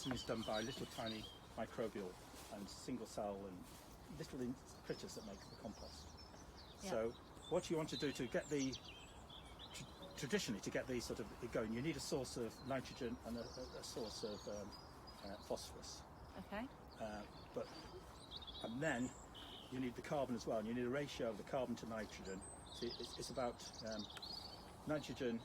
composting is done by little tiny microbial and single cell and little critters that make the compost. Yeah. So what you want to do to get the traditionally to get these sort of going, you need a source of nitrogen and a source of phosphorus. Okay. And then you need the carbon as well, and you need a ratio of the carbon to nitrogen. So it's about nitrogen.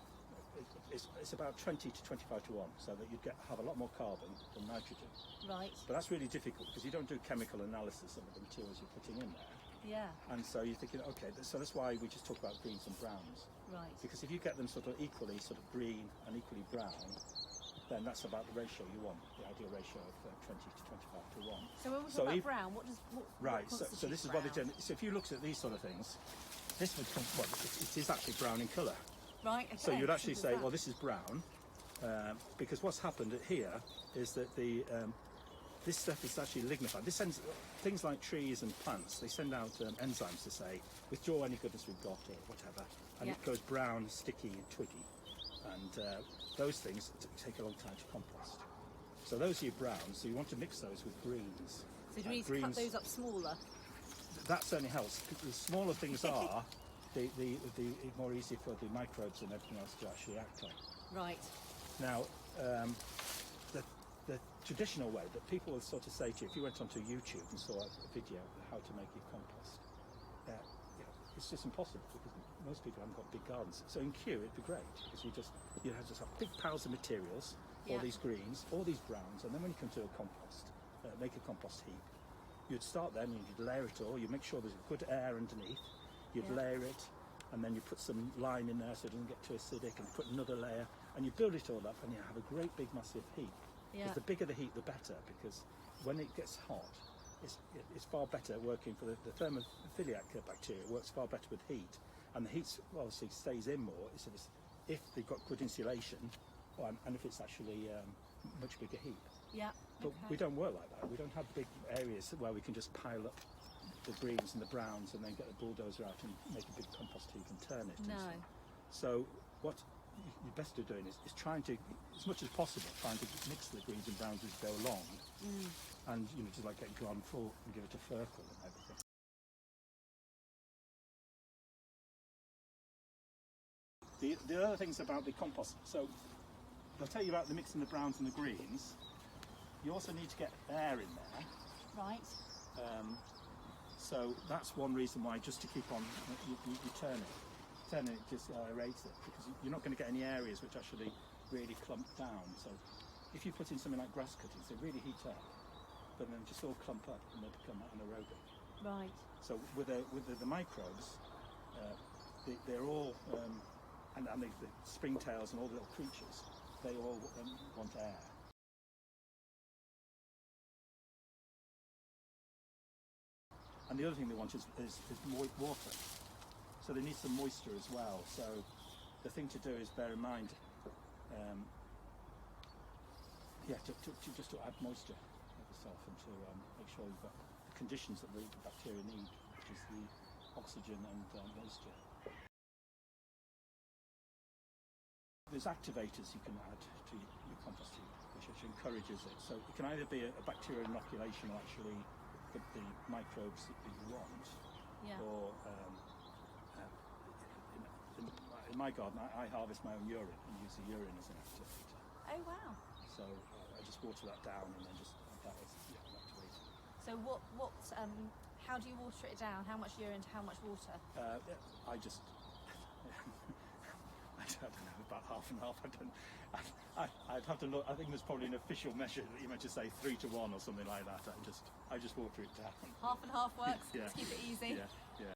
It's about 20 to 25 to 1, so that you'd have a lot more carbon than nitrogen. Right. But that's really difficult because you don't do chemical analysis of the materials you're putting in there. Yeah. And so you're thinking, okay, so that's why we just talk about greens and browns. Right. Because if you get them sort of equally sort of green and equally brown, then that's about the ratio you want, the ideal ratio of 20 to 25 to 1. So when we talk about brown, what does Right, what so this is brown? what they do. So if you looked at these sort of things, this would come, well, it is actually brown in colour. Right, okay. So you'd actually So say, that. well, this is brown, because what's happened here is that this stuff is actually lignified. This sends things like trees and plants. They send out enzymes to say withdraw any goodness we've got or whatever, and it goes brown, sticky, and twiggy, and those things take a long time to compost. So those are your browns. So you want to mix those with greens. So do we need to cut those up smaller? That certainly helps. The smaller things are, the more easy for the microbes and everything else to actually act on. Right. Now, the traditional way that people will sort of say to you, if you went onto YouTube and saw a video of how to make your compost, it's just impossible because most people haven't got big gardens. So in Kew, it'd be great because you have just have big piles of materials, all these greens, all these browns, and then when you come to a compost, make a compost heap, you'd start then and you'd layer it all. You make sure there's good air underneath. You'd layer it, and then you put some lime in there so it doesn't get too acidic, and put another layer, and you build it all up, and you have a great big massive heap. Because the bigger the heap, the better, because when it gets hot, it's far better working for the thermophiliac bacteria. It works far better with heat, and the heat obviously stays in more if they've got good insulation, and if it's actually much bigger heap. Yeah. But we don't work like that. We don't have big areas where we can just pile up the greens and the browns and then get the bulldozer out and make a big compost heap and turn it. No. So what you're best at doing is trying to, as much as possible, trying to mix the greens and browns as you go along, and just like get garden full and give it a fertile and everything. The other things about the compost, so I'll tell you about the mixing the browns and the greens. You also need to get air in there. Right. So that's one reason why, just to keep on, you turn it, just aerate it, because you're not going to get any areas which actually really clump down. So if you put in something like grass cuttings, they really heat up, but then just all clump up and they become anaerobic. Right. So with the microbes, they're all, and the springtails and all the little creatures, they all want air. And the other thing they want is water. So they need some moisture as well. So the thing to do is bear in mind, just to add moisture yourself and to make sure you've got the conditions that the bacteria need, which is the oxygen and moisture. There's activators you can add to your compost heap, which actually encourages it. So it can either be a bacterial inoculation or actually the microbes that you want, or in my garden I harvest my own urine and use the urine as an activator. Oh wow. So I just water that down and then just add that as an activator. So how do you water it down? How much urine to how much water? I just I don't know, about half and half. I'd have to look. I think there's probably an official measure that you meant to say 3 to 1 or something like that. I just water it down. Half and half works. Yeah. Let's keep it easy. Yeah.